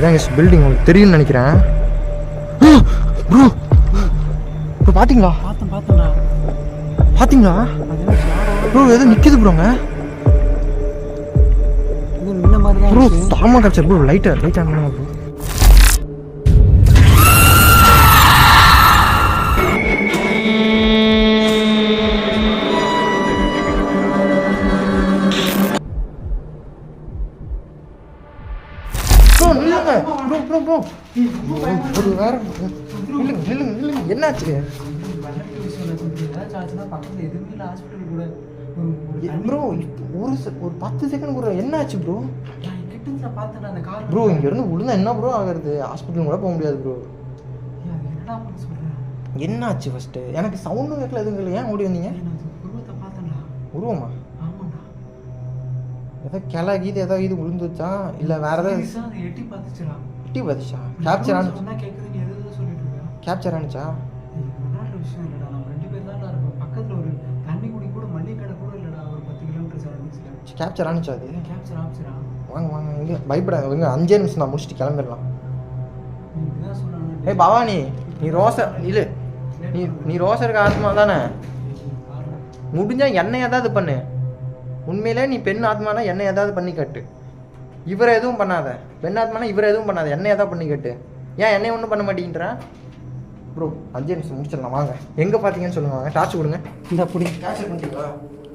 இதான் பில்டிங் உங்களுக்கு தெரியும்னு நினைக்கிறேன். ப்ரோ இப்போ பார்த்தீங்களா? பார்த்தீங்களா ப்ரோ? எதுவும் நிற்கிது ப்ரோங்க. ப்ரோ தாமா கிடச்சார் ப்ரோ. லைட்டாக ப்ரோ. என்னாச்சு ப்ரோ? ஒரு 10 செகண்ட் கூட என்னாச்சு ப்ரோ? ப்ரோ இங்க இருந்து விழுந்தா என்ன ப்ரோ ஆகுறது? ஹாஸ்பிட்டல் கூட போக முடியாது ப்ரோ. என்னாச்சு ஃபர்ஸ்ட்? எனக்கு சவுண்டும் கேட்கல, எதுவும் இல்லை. ஏன் ஓடி வந்தீங்க? உருவமா? ஏதோ கிளை கீது ஏதாவது இது விழுந்துச்சா இல்லை வேற ஏதாவது? எட்டி பார்த்துச்சா? கேப்சர் ஆனிச்சா? கேப்சர் ஆனிச்சா? அது வாங்க இங்கே பயப்படாத. இங்கே 5 நிமிஷம் நான் முடிச்சுட்டு கிளம்பிடலாம். ஏய் பவானி, நீ ரோசருக்கு ஆத்மா தானே? முடிஞ்சா என்னை ஏதாவது பண்ணு. உண்மையிலே நீ பெண் ஆத்மானா என்னை ஏதாவது பண்ணி கட்டு. இவரை எதுவும் பண்ணாத. பெண் ஆத்மானா இவரை எதுவும் பண்ணாத. என்னை ஏதாவது பண்ணி கட்டு. ஏன் என்னை ஒன்றும் பண்ண மாட்டேங்கிற ப்ரோ? 5 நிமிஷம் முடிச்சிடலாம் வாங்க. எங்கே பார்த்தீங்கன்னு சொல்லுங்க. வாங்க டார்ச் கொடுங்க. இந்த அப்படி கேப்சர் பண்ணிட்டீங்களா?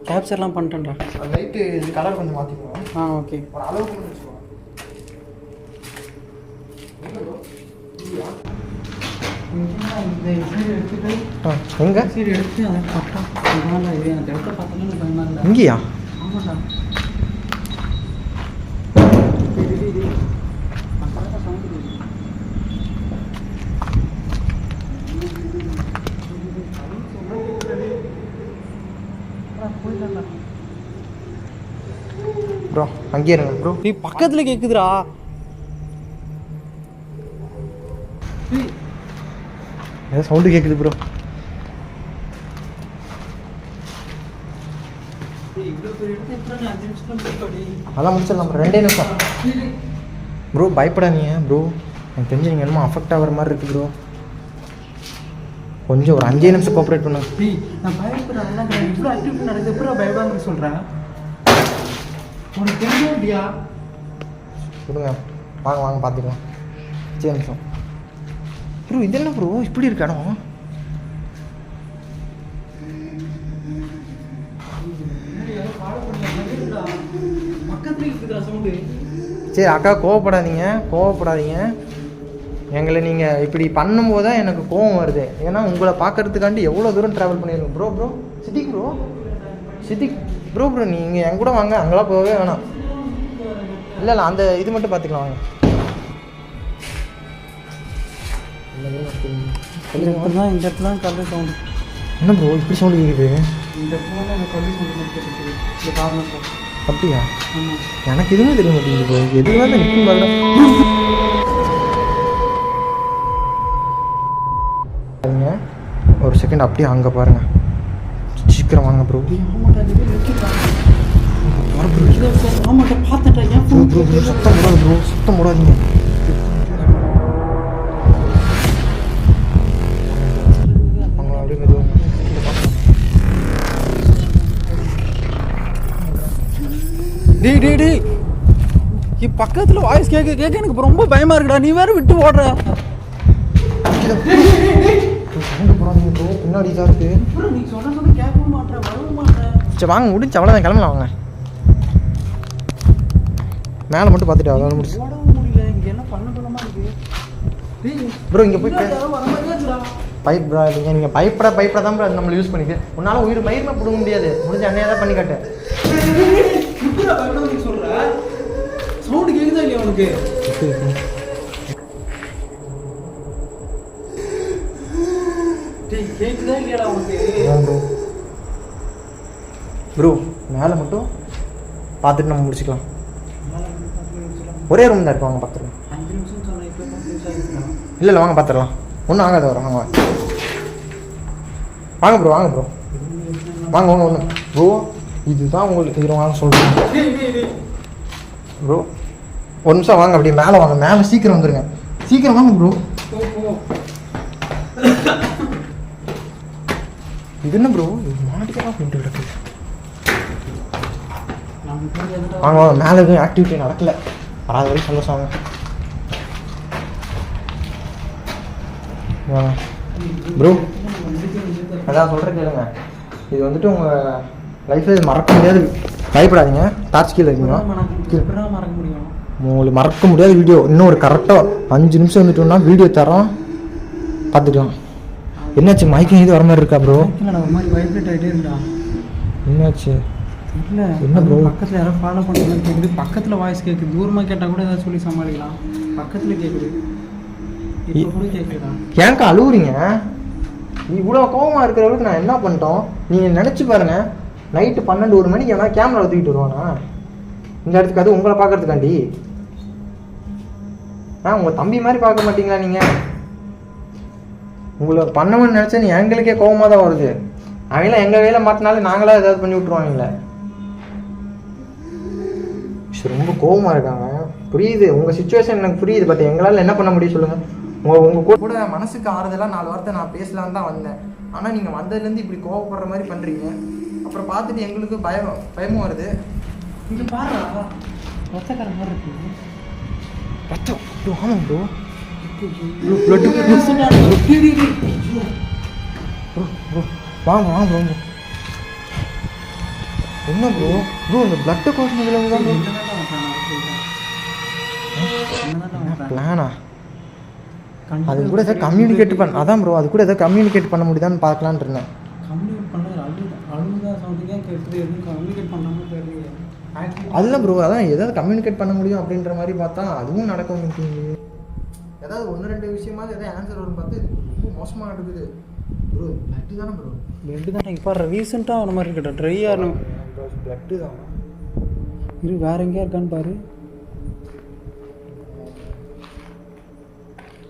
கேப்சர்லாம் பண்ணிட்டேன்டா. லைட்டு இது கலர் கொஞ்சம் மாற்றிக்குவோம். ஓகே. ஒரு அளவுக்கு வச்சுக்கோங்க. எங்க இங்கேயா? ப்ரோ அங்கேயே இருங்க ப்ரோ. நீ பக்கத்துல கேக்குதுடா. ஏதோ சவுண்டு கேட்குது ப்ரோ. அதெல்லாம் முடிச்சிடலாம் ப்ரோ. 2 நிமிஷம் ப்ரோ. பயப்படாதீங்க ப்ரோ. எனக்கு தெரிஞ்சு நீங்கள் என்னமோ அஃபெக்ட் ஆகிற மாதிரி இருக்குது ப்ரோ. கொஞ்சம் ஒரு 5 நிமிஷம் கோஆப்ரேட் பண்ணுங்க. நான் பயப்படுறேன். இவ்வளோ ஆக்டிவிட்டி நடக்குது. எப்படி பயப்படாம சொல்கிறேன்? உனக்கு தெரியா? கொடுங்க. வாங்க பார்த்துக்கலாம். 5 நிமிஷம் ப்ரோ. இது என்ன ப்ரோ இப்படி இருக்கு இடம்? சரி அக்கா கோவப்படாதீங்க. எங்களை நீங்கள் இப்படி பண்ணும்போது தான் எனக்கு கோவம் வருது. ஏன்னா உங்களை பார்க்கறதுக்காண்டி எவ்வளோ தூரம் ட்ராவல் பண்ணியிருக்கோம் ப்ரோ. சித்திக் ப்ரோ நீங்கள் என் கூட வாங்க. அங்கெல்லாம் போகவே வேணாம். இல்லை அந்த இது மட்டும் பார்த்துக்கலாம் வாங்க. இந்த இடத்துல தான் கல்லு சவுண்டு. என்ன ப்ரோ இப்படி சவுண்டு கேட்குது? இந்த இடத்துல தான் எனக்கு கல்லு சவுண்டு கேட்குது. இந்த காரணம் அப்படியா? எனக்கு எதுவுமே தெரிய மாட்டேங்குது ப்ரோ. எதுவுமே தான் நிற்கும் பாருங்க. ஒரு செகண்ட் அப்படியே அங்கே பாருங்க. சீக்கிரம் வாங்க ப்ரோ. சத்தம் போடாதீங்க. டேய் பக்கத்துல வாய்ஸ் கேட்க எனக்கு ரொம்ப பயமா இருக்குடா. நீ வேற விட்டு ஓடுற. பின்னாடி தான் இருக்கு. நீ சொன்ன கேட்கவும் மாட்டேன், வரவும் மாட்டேன். சரி வாங்க, முடிஞ்சு அவ்வளோதான், கிளம்பலாம் வாங்க. மேலே மட்டும் பார்த்துட்டு அவ்வளோ முடிச்சு. ஓடவும் முடியல. இங்கே என்ன பண்ண இருக்கு ப்ரோ. இங்கே போய் பைப் ப்ரோ. நீங்கள் பயப்பட தான் ப்ரோ நம்மளை யூஸ் பண்ணிக்க. உன்னால் உயிர் மயிர்மை பிடுங்க முடியாது. முடிஞ்ச அன்னையாக தான் பண்ணி காட்டேன். சொல்ற சவுண்ட் கேக்குதா இல்லையா உனக்கு? கேக்குதா இல்லையாடா உனக்கு? ப்ரோ மேலே மட்டும் பார்த்துட்டு நம்ம முடிச்சுக்கலாம். ஒரே ரூம் தான் இருக்கு. வாங்க பார்த்துருங்க. 5 நிமிஷம் சொன்னேன். இப்போ 10 நிமிஷம் ஆகிடுச்சுனா? இல்லை வாங்க பார்த்துடலாம். ஒன்றும் ஆகாத வரும். வாங்க ப்ரோ வாங்க ஒன்று ப்ரோ. இதுதான் உங்களுக்கு இது வாங்க சொல்கிறேன் ப்ரோ. ஒரு நிமிஷம் வாங்க, அப்படியே மேலே வாங்க, மேலே சீக்கிரம் வந்துருங்க, சீக்கிரம் வாங்க ப்ரோ. இது என்ன ப்ரோ மாட்டிக்கலாம் பண்ணிட்டு கிடக்கு. வாங்க வாங்க, மேலே எதுவும் ஆக்டிவிட்டி நடக்கல, அது வரைக்கும் சந்தோஷம் வாங்க. வாங்க ப்ரோ, அதான் சொல்கிறேன் கேளுங்க. இது வந்துட்டு உங்கள் லைஃப்பில் மறக்க முடியாது, பயப்படாதீங்க. டார்ச் கீழே இருக்கீங்க, மறக்க முடியும் உங்களுக்கு மறக்க முடியாத வீடியோ. இன்னும் ஒரு கரெக்டாக 5 நிமிஷம் வந்துட்டோம்னா வீடியோ தரோம், பார்த்துக்கலாம். என்னாச்சு, மயக்கம் இது வர மாதிரி இருக்கா ப்ரோ? ஒரு மாதிரி வைப்ரேட் ஆகிட்டே இருக்கா. என்னாச்சு? இல்லை என்ன ப்ரோ? பக்கத்தில் யாரும் ஃபாலோ பண்ணுறது கேட்குது, பக்கத்தில் வாய்ஸ் கேட்குது. தூரமாக கேட்டால் கூட ஏதாவது சொல்லி சமாளிக்கலாம். பக்கத்தில் கேட்குது, இப்போ கூட கேட்குதா? ஏன்க்கா அழுவுறீங்க? இவ்வளோ கோவமாக இருக்கிற அளவுக்கு நான் என்ன பண்ணிட்டோம்? நீங்கள் நினச்சி பாருங்கள், நைட்டு 12-1 மணிக்கு எவனா கேமரா தூக்கிட்டு வருவானா இந்த இடத்துக்கு? அது உங்களை பார்க்கறதுக்காண்டி. உங்கள் தம்பி மாதிரி பார்க்க மாட்டீங்களா நீங்கள்? உங்களை பண்ணணும்னு நினச்சா நீ எங்களுக்கே கோவமாக தான் வருது. அவங்களாம் எங்கள் கையில் மாட்டினாலும் நாங்களாம் ஏதாவது பண்ணி விட்ருவாங்களே. ரொம்ப கோவமாக இருக்காங்க, புரியுது உங்கள் சுச்சுவேஷன் எனக்கு புரியுது. பட் எங்களால் என்ன பண்ண முடியும் சொல்லுங்கள்? உங்கள் கூட மனசுக்கு ஆறுதலாக 4 வார்த்தை நான் பேசலான்னு தான் வந்தேன். ஆனால் நீங்கள் வந்ததுலேருந்து இப்படி கோவப்படுற மாதிரி பண்ணுறீங்க. அப்புறம் பார்த்துட்டு எங்களுக்கு பயமும் வருது. இது பாரு, ரத்தக்கார மாதிரி இருக்கு. ரத்தம் ஆமாம் ப்ரோ. வாங்க வாங்க ப்ரோ. என்ன ப்ரோ ப்ரோ இந்த பிளட்டை கோஷம் தான் பிளானா? அது கூட ஏதாவது கம்யூனிகேட் பண்ண, அதான் ப்ரோ, அது கூட ஏதாவது கம்யூனிகேட் பண்ண முடியுதான்னு பார்க்கலான்னு இருந்தேன். கம்யூனிகேட் பண்ணது அழுதா சவுண்டுக்கே கேட்குது, எதுவும் கம்யூனிகேட் பண்ணாமல் தெரியல. அதுதான் ப்ரோ, அதான் ஏதாவது கம்யூனிகேட் பண்ண முடியும் அப்படின்ற மாதிரி பார்த்தா அதுவும் நடக்க மாட்டேங்குது. ஏதாவது 1-2 விஷயமாவது எதாவது ஆன்சர் வரும்னு பார்த்து ரொம்ப மோசமாக இருக்குது ப்ரோ. பிளட்டு தானே ப்ரோ? பிளட்டு தானே இப்போ ரீசெண்டாக ஆன மாதிரி இருக்கட்டும், ட்ரை ஆகணும். பிளட்டு தான் இரு, வேற எங்கேயா இருக்கான்னு பாரு.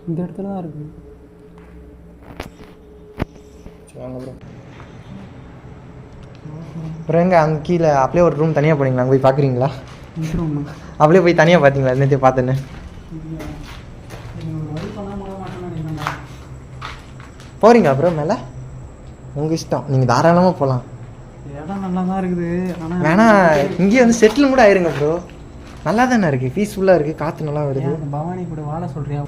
இந்த இடத்துல தான் இருக்கு. வாங்க ப்ரோ. அப்புறம் எங்கே அங்கே கீழே அப்படியே ஒரு ரூம் தனியாக போனீங்களா? அங்கே போய் பார்க்குறீங்களா? அப்படியே போய் தனியாக பார்த்தீங்களா? என்னத்தையும் பார்த்தேன்னு போகிறீங்க அப்புறம் மேலே உங்கள் இஷ்டம், நீங்கள் தாராளமாக போகலாம். இடம் நல்லா தான் இருக்குது. ஆனால் வேணா இங்கேயே வந்து செட்டில் கூட ஆயிருங்க ப்ரோ. நல்லா தானே இருக்குது, பீஸ்ஃபுல்லாக இருக்குது, காற்று நல்லா வருது. பவானி கூட வாழ சொல்கிறியா?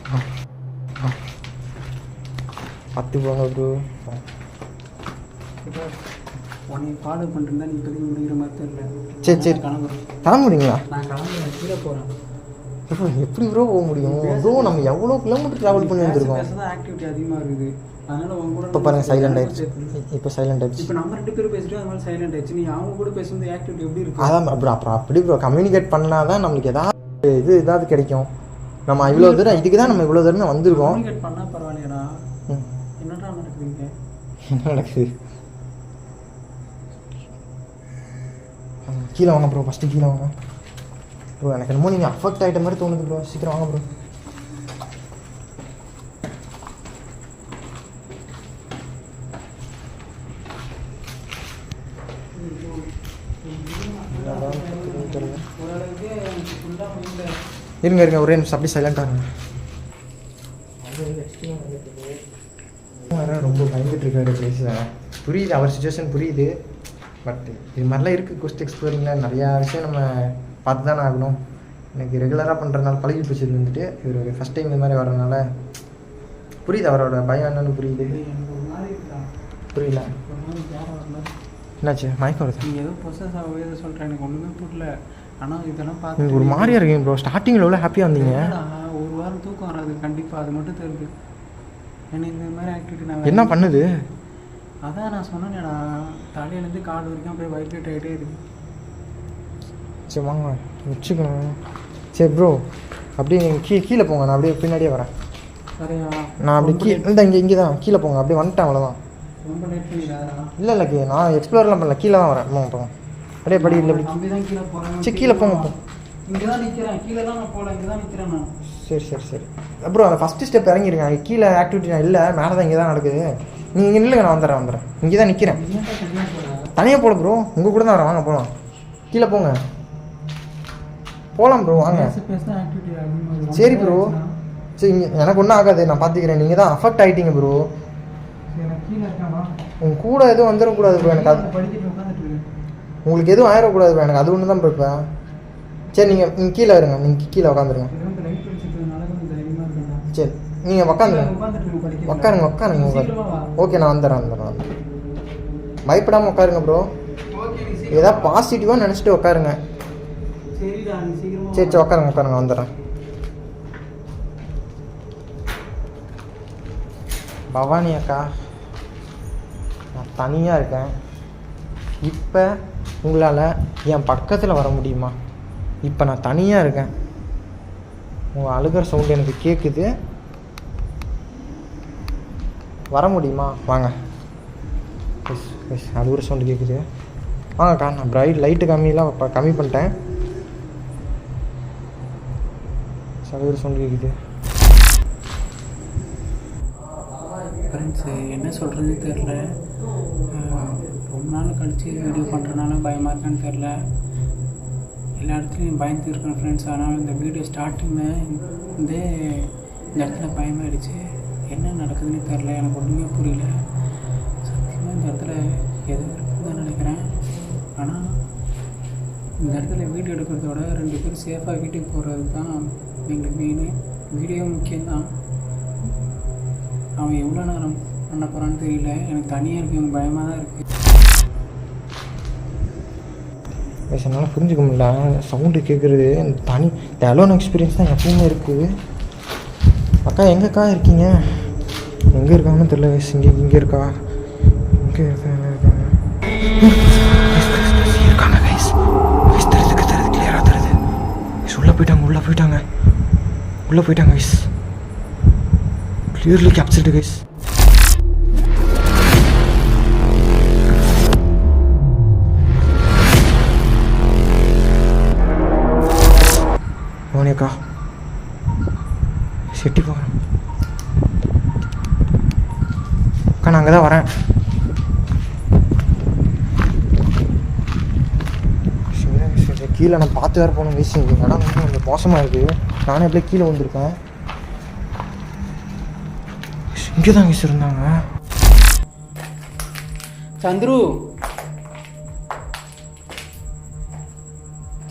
பார்த்து போங்க ப்ரோ. உன்னை ஃபாலோ பண்ணிருந்தா நீ இப்போதைக்கு முடிக்கிற மாதிரி தெரியல. சரி சரி கிளம்புறீங்களா? நான் கிளம்புறேன், கீழே போகிறேன். ப்ரோ எப்படி ப்ரோ போக முடியும் ப்ரோ? நம்ம எவ்வளோ கிலோமீட்டர் ட்ராவல் பண்ணி வந்திருக்கோம். தான் ஆக்டிவிட்டி அதிகமாக இருக்குது, அதனால உங்க கூட இப்போ பாருங்க சைலண்ட் ஆயிடுச்சு. இப்போ சைலண்ட் ஆயிடுச்சு. இப்போ நம்ம 2 பேரும் பேசிட்டு அது மாதிரி சைலண்ட் ஆயிடுச்சு. நீ அவங்க கூட பேசும்போது ஆக்டிவிட்டி எப்படி இருக்கு? அதான் ப்ரோ, அப்புறம் அப்படி ப்ரோ கம்யூனிகேட் பண்ணால் தான் நம்மளுக்கு ஏதாவது கிடைக்கும். நம்ம இவ்வளோ தூரம் இதுக்கு தான் நம்ம இவ்வளோ தூரம் வந்திருக்கோம். கம்யூனிகேட் பண்ணால் பரவாயில்லையடா. என்னடா நடக்குதுங்க? என்ன நடக்குது? கீழே வாங்க ப்ரோ, ஃபஸ்ட்டு கீழே வாங்க ப்ரோ. எனக்கு என்னமோ நீங்கள் அஃபெக்ட் ஆகிட்ட மாதிரி தோணுது ப்ரோ. சீக்கிரம் வாங்க ப்ரோ. இருங்க ஒரே நிமிஷம் அப்படியே சைலண்டாக இருங்க. ரொம்ப பயந்துட்டு இருக்காரு பேசுகிறேன், புரியுது அவர் சுச்சுவேஷன் புரியுது. பட் இது மாதிரிலாம் இருக்குது கோஸ்ட் எக்ஸ்ப்ளோரிங்கில் நிறையா விஷயம் நம்ம பார்த்து தானே ஆகணும். எனக்கு ரெகுலராக பண்ணுறதுனால பழகி பிடிச்சது வந்துட்டு இவர் ஃபஸ்ட் டைம் இந்த மாதிரி வர்றதுனால புரியுது அவரோட பயம் என்னன்னு புரியுது. புரியல என்னாச்சு? மயக்கம் வருது? நீங்கள் ஏதோ ப்ரொசஸ் ஆகவே எதோ சொல்கிறேன், எனக்கு ஒன்றுமே புரியல. ஆனால் இதெல்லாம் பார்த்து நீங்கள் ஒரு மாதிரியாக இருக்கீங்க ப்ரோ. ஸ்டார்டிங்கில் எவ்வளோ ஹாப்பியாக வந்தீங்க. ஒரு வாரம் தூக்கம் வராது கண்டிப்பாக, அது மட்டும் தெரியுது. எனக்கு இந்த மாதிரி ஆக்டிவிட்டி நான் என்ன பண்ணுது? அதான் நான் சொன்னேன்டா, தலையிலேருந்து கால் வரைக்கும் அப்படியே வைப்ரேட் ஆகிட்டே இருக்கு. சரி வாங்க வச்சுக்கணும். சரி ப்ரோ அப்படியே நீங்கள் கீழே போங்க, நான் அப்படியே பின்னாடியே வரேன். சரியா? நான் அப்படி இங்கே தான் கீழே போங்க. அப்படியே வந்துட்டேன், அவ்வளோதான். ரொம்ப லேட் பண்ணிடாதா? இல்லை நான் எக்ஸ்ப்ளோர்லாம் பண்ணல, கீழே தான் வரேன். போங்க அப்படியே படி இல்லை தம்பி தான் கீழே போகிறேன். சரி கீழே போங்க. இங்கே தான் நிற்கிறேன், கீழே தான் நான் போகல, இங்கே தான் நிற்கிறேன் நான். சரி அப்புறம் அந்த ஃபஸ்ட்டு ஸ்டெப் இறங்கிருங்க. கீழே ஆக்டிவிட்டி நான் இல்லை, மேலே தான் இங்கே தான் நடக்குது. நீங்கள் இங்கே இல்லைங்க, நான் வந்துடுறேன். இங்கே தான் நிற்கிறேன். தனியாக போகல ப்ரோ, உங்கள் கூட தான் வரேன். வாங்க போகலாம். கீழே போங்க. போகலாம் ப்ரோ வாங்க. ஆக்டிவிட்டி அதிகமாக சரி ப்ரோ சரி எனக்கு ஒன்றும் ஆகாது, நான் பார்த்துக்கிறேன். நீங்கள் தான் அஃபெக்ட் ஆகிட்டீங்க ப்ரோ. கீழே இருக்காமா உங்கள் கூட எதுவும் வந்துடக்கூடாது ப்ரோ. எனக்கு அது படிக்கிட்டு உட்காந்துட்டு உங்களுக்கு எதுவும் ஆயிடக்கூடாது ப்ரோ. எனக்கு அது ஒன்று தான் ப்ரோ. இப்போ சரி நீங்கள் கீழே இருங்க, நீங்கள் கீழே உட்காந்துருங்க. லைட் வச்சுக்கிறதுனால கொஞ்சம் தைரியமாக இருக்கா. சரி நீங்கள் உட்காந்துருங்க, உட்காந்துட்டு படிக்க உட்காருங்க ஓகே நான் வந்துடுறேன். பயப்படாமல் உட்காருங்க ப்ரோ. ஏதாவது பாசிட்டிவாக நினச்சிட்டு உட்காருங்க. சரிடா நீ சீக்கிரமா சரி உட்காருங்க வந்துடுறேன். பவானி அக்கா, நான் தனியாக இருக்கேன். இப்போ உங்களால் என் பக்கத்தில் வர முடியுமா? இப்போ நான் தனியாக இருக்கேன். உங்கள் அழுகிற சவுண்டு எனக்கு கேட்குது. வர முடியுமா? வாங்க. அழுகிற சவுண்டு கேட்குது. வாங்கக்கா, நான் லைட்டு கம்மியெலாம் கம்மி பண்ணிட்டேன். அழுகிற சவுண்டு கேட்குது. ஃப்ரெண்ட்ஸு என்ன சொல்கிறது தெரில. ரொம்ப நாள் கழித்து வீடியோ பண்ணுறதுனால பயமாக இருக்கான்னு தெரில. எல்லா இடத்துலையும் பயந்து இருக்கேன் ஃப்ரெண்ட்ஸ். ஆனால் இந்த வீடியோ ஸ்டார்டிங்கில் இந்த இடத்துல பயமாயிடுச்சு. என்ன நடக்குதுன்னு தெரில, எனக்கு ஒன்றுமே புரியல. சத்தியமாக இந்த இடத்துல எதோ இருக்குன்னு தான் நினைக்கிறேன். ஆனால் இந்த இடத்துல வீடியோ எடுக்கிறதோட 2 பேர் சேஃபாக வீட்டுக்கு போகிறது தான் எங்களுக்கு மெயின். வீடியோ முக்கியம்தான். அவன் எவ்வளோ நேரம் பண்ண போகிறான்னு தெரியல. எனக்கு தனியாக இருக்கு, எனக்கு பயமாக தான் இருக்குது. என்னால் புரிஞ்சுக்க முடியல. சவுண்டு கேட்குறது தனி அலோன் எக்ஸ்பீரியன்ஸ் தான் எப்பவுமே இருக்குது. அக்கா எங்கேக்கா இருக்கீங்க? எங்கே இருக்காங்கன்னு தெரியல. இங்கே இருக்கா? இங்கே இருக்காங்க கைஸ். தருது கிளியராக தருது. உள்ளே போயிட்டாங்க guys. clearly captured guys. Monika Chetty போகிறேன் அக்கா, நான் அங்கே தான் வரேன். கீழே நான் பார்த்து வேறு போகணும் வயசு. இடம் வந்து கொஞ்சம் மோசமாக இருக்குது. நானே எப்படியே கீழே வந்திருக்கேன். இங்கே தான் வயசு இருந்தாங்க. சந்துரு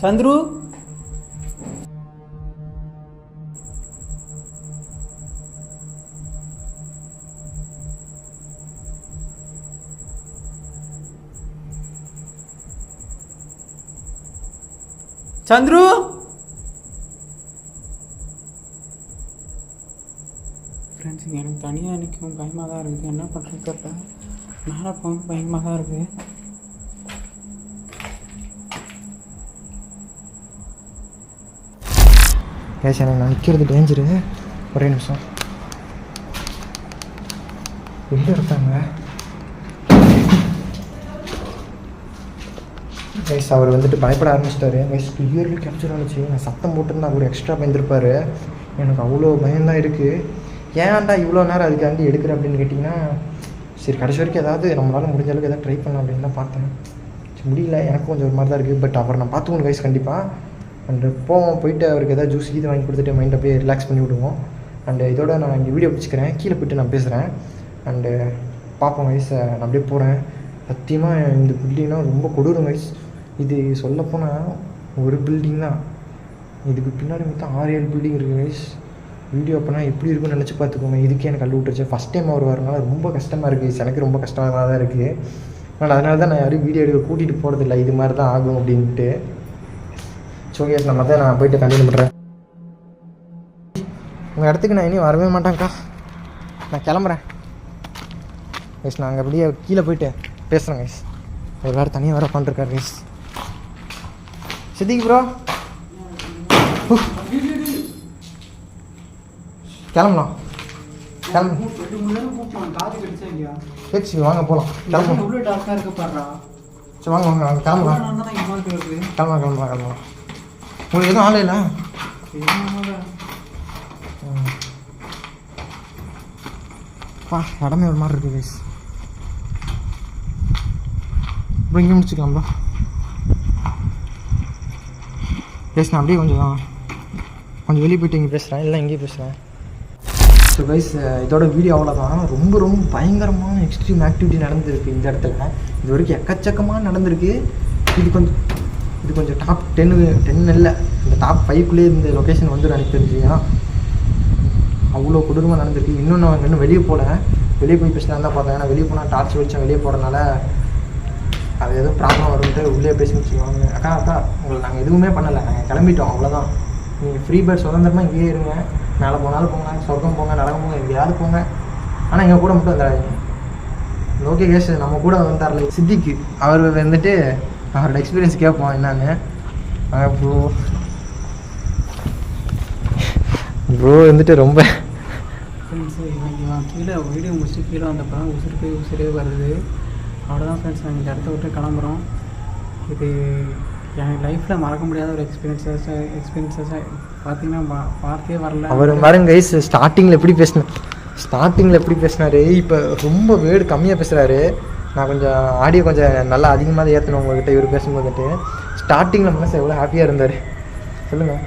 சந்துரு ஃப்ரெண்ட்ஸ், எனக்கு தனியாக நிற்கும் பயமாக தான் இருக்குது. என்ன பண்ணுறது தெரியல. மேலே போக பயமாக தான் இருக்குது. கேஷ் எனக்கு நான் நிற்கிறது டேஞ்சரு. ஒரே நிமிஷம். எங்கே இருக்காங்க கைஸ்? அவர் வந்துட்டு பயப்பட ஆரம்பிச்சிட்டாரு கைஸ். கிளியர்லி கேப்சர் ஆனிச்சு. நான் சத்தம் போட்டிருந்தா அவர் எக்ஸ்ட்ரா பயந்துருப்பார். எனக்கு அவ்வளோ பயம்தான் இருக்குது. ஏன்டா இவ்வளோ நேரம் அதுக்காண்டி எடுக்கிற அப்படின்னு கேட்டிங்கன்னா, சரி கடைசி வரைக்கும் ஏதாவது நம்மளால் முடிஞ்ச அளவுக்கு எதாவது ட்ரை பண்ணலாம் அப்படின்னு தான் பார்த்தேன். முடியல, எனக்கும் கொஞ்சம் ஒரு மாதிரி தான் இருக்குது. பட் அவர் நான் பார்த்துக்கணும் கைஸ் கண்டிப்பாக. அண்டு போயிட்டு அவருக்கு எதாவது ஜூஸ் இது வாங்கி கொடுத்துட்டு மைண்ட் அப்படியே ரிலாக்ஸ் பண்ணி விடுவோம். அண்டு இதோட நான் இங்கே வீடியோ பிடிச்சிக்கிறேன். கீழே போய்ட்டு நான் பேசுகிறேன். அண்டு பார்ப்போம் கைஸ். நான் அப்படியே போகிறேன். சத்தியமாக இந்த பில்டிங்னால் ரொம்ப கொடூரம் கைஸ். இது சொல்லப்போனால் ஒரு பில்டிங் தான். இதுக்கு பின்னாடி மொத்தம் 6-7 பில்டிங் இருக்குது கைஸ். வீடியோ அப்போனா எப்படி இருக்குன்னு நினச்சி பார்த்துக்கோங்க. இதுக்கே எனக்கு கல் விட்டுருச்சு. ஃபஸ்ட் டைம் அவர் வரனால ரொம்ப கஷ்டமாக இருக்குது. எனக்கு ரொம்ப கஷ்டமாக தான் இருக்குது. அதனால தான் நான் யாரும் வீடியோ எடுக்க கூட்டிகிட்டு போகிறதில்ல. இது மாதிரி தான் ஆகும் அப்படின்ட்டு. ஸோ கேஸ் நம்ம தான் நான் போய்ட்டு கண்டினியூ பண்ணுறேன். உங்கள் இடத்துக்கு நான் இனி வரவே மாட்டேங்க்கா. நான் கிளம்புறேன் கைஸ். நான் அங்கே அப்படியே கீழே போய்ட்டு பேசுகிறேன் கைஸ். வேறு தனியாக வேறு உட்காந்துருக்காரு கைஸ். சித்திக்கு ப்ரோ கிளம்பலாம். கேட்சி வாங்க போகலாம். கிளம்பலாம். சரி வாங்க கிளம்பலாம். உங்களுக்கு எதுவும் ஆளே இல்லை? இடமே ஒரு மாதிரி இருக்குது கைஸ். இப்போ இங்கே முடிச்சுக்கலாம்ப்பா. நான் அப்படியே கொஞ்சம் வெளியே போயிட்டு இங்கே பேசுகிறேன், இல்லை இங்கேயே பேசுகிறேன். ஸோ கைஸ், இதோட வீடியோ அவ்வளோதான். ரொம்ப ரொம்ப பயங்கரமான எக்ஸ்ட்ரீம் ஆக்டிவிட்டி நடந்திருக்கு இந்த இடத்துல. இது வரைக்கும் எக்கச்சக்கமாக நடந்திருக்கு. இது கொஞ்சம் டாப் 10 இல்லை, இந்த டாப் 5குள்ளேயே இந்த லொக்கேஷன் வந்து எனக்கு தெரிஞ்சுன்னா அவ்வளோ கொடூரமாக நடந்திருக்கு. இன்னும் நான் இன்னும் வெளியே போய் பேசலாம் தான் பார்த்தேன். ஏன்னா வெளியே போனால் டார்ச் வெளிச்சம் வெளியே போகிறனால அது எதுவும் ப்ராப்ளம் வரும்ட்டு உள்ளே பேசி வச்சுக்குவாங்க. அக்கா உங்களை நாங்கள் எதுவுமே பண்ணலை, நாங்கள் கிளம்பிட்டோம், அவ்வளோதான். நீங்கள் ஃப்ரீ பேர்ட் சுதந்திரமாக இங்கேயே இருங்க, மேலே போனாலும் போங்க, சொர்க்கம் போங்க, நரகம் போங்க, எங்கேயாவது போங்க, ஆனால் எங்கள் கூட மட்டும் வந்துடாதீங்க. ஓகே கேஸ், நம்ம கூட வந்தார்ல சித்திக்கு, அவர் வந்துட்டு அவரோட எக்ஸ்பீரியன்ஸ் கேட்போம் என்னன்னு. ப்ரோ வந்துட்டு ரொம்ப ஃப்ரெண்ட்ஸு இவன் கீழே வீடியோ முடிச்சுட்டு கீழே வந்தப்போ உசுரே வருது. அவ்வளோதான் ஃப்ரெண்ட்ஸ், நாங்கள் இந்த இடத்த விட்டு கிளம்புறோம். இது என் லைஃப்பில் மறக்க முடியாத ஒரு எக்ஸ்பீரியன்ஸஸாக பார்த்தீங்கன்னா பார்த்தே வரல. அவர் பாருங்க கைஸ், ஸ்டார்டிங்கில் எப்படி பேசினார், இப்போ ரொம்ப வேர்டு கம்மியாக பேசுகிறாரு. நான் கொஞ்சம் ஆடியோ கொஞ்சம் நல்லா அதிகமாக தான் ஏற்றணும் உங்கள்கிட்ட. இவர் பேசும்போதுட்டு ஸ்டார்டிங்கில் மனசு எவ்வளோ ஹாப்பியாக இருந்தார் சொல்லுங்கள்.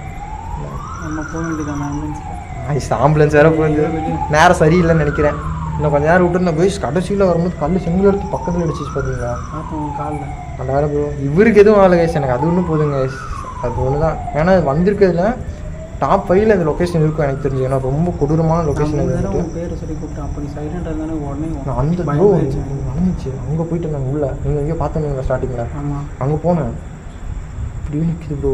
நம்ம போக வேண்டியதான் ஆம்புலன்ஸ் வேறு போகுது, நேரம் சரியில்லைன்னு நினைக்கிறேன். இன்னும் கொஞ்சம் நேரம் விட்டுருந்தேன் போய் கடைசியில் வரும்போது கல் செங்கல் எடுத்து பக்கத்தில் அடிச்சிச்சு பார்த்தீங்களா காலில். அந்த வேலை ப்ரோ, இவருக்கு எதுவும் ஆகலை கைஸ், எனக்கு அது ஒன்றும் போதுங்க கைஸ், அது ஒன்று தான். ஏன்னா வந்திருக்கிறதுல டாப் 5ல் அந்த லொக்கேஷன் இருக்கும் எனக்கு தெரிஞ்சு. ஏன்னா ரொம்ப கொடூரமான லொக்கேஷன். பேர் சொல்லி கூப்பிட்டேன், அப்போ நீ சைலண்டாக இருந்தானே உடனே அந்த ப்ரோ நடந்துச்சு. அங்கே போயிட்டு நாங்கள் உள்ள நீங்கள் எங்கேயோ பார்த்தோம் ஸ்டார்டிங்கில். ஆமாம், அங்கே போனேன், அப்படியே நிற்கிது ப்ரோ,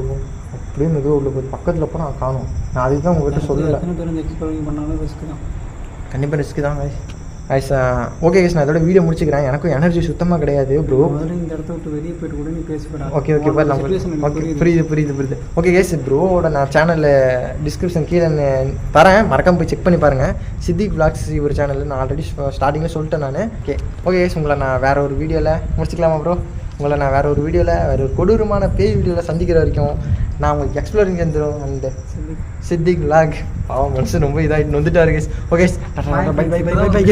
அப்படியே மெதுவாக உள்ள போய் பக்கத்தில் போனால் நான் காணும். நான் அதுக்கு தான் உங்கள்கிட்ட சொல்லலை. எத்தனை பேர் இந்த எக்ஸ்ப்ளோரிங் பண்ணாலும் ரிஸ்க் தான், கண்டிப்பாக ரிஸ்க்கு தான் கைஸ். ஓகே கைஸ், நான் இதோட வீடியோ முடிச்சுக்கிறேன். எனக்கும் எனர்ஜி சுத்தமாக கிடையாது ப்ரோ. இந்த இடத்த விட்டு வெளியே போயிட்டு கூட நீ பேசப்படா. ஓகே ஓகே புரியுது. ஓகே கைஸ், ப்ரோவோட நான் சேனலில் டிஸ்கிரிப்ஷன் கீழே தரேன், மறக்காம போய் செக் பண்ணி பாருங்கள். சித்திக் vlogs இவர் சேனலில் நான் ஆல்ரெடி ஸ்டார்டிங்கில் சொல்லிட்டேன் நான். ஓகே கைஸ், உங்களை நான் வேறு ஒரு வீடியோவில் முடிச்சுக்கலாமா ப்ரோ? உங்களை நான் வேறு ஒரு வீடியோவில் வேறு ஒரு கொடூரமான பேய் வீடியோவில் சந்திக்கிற வரைக்கும் நான் உங்களுக்கு எக்ஸ்ப்ளோரிங் செஞ்சிடும் அந்த சித்திக் vlog. பாவம் மனுஷன் ரொம்ப இதாகிட்டு வந்துட்டாரு கைஸ். Okay bye.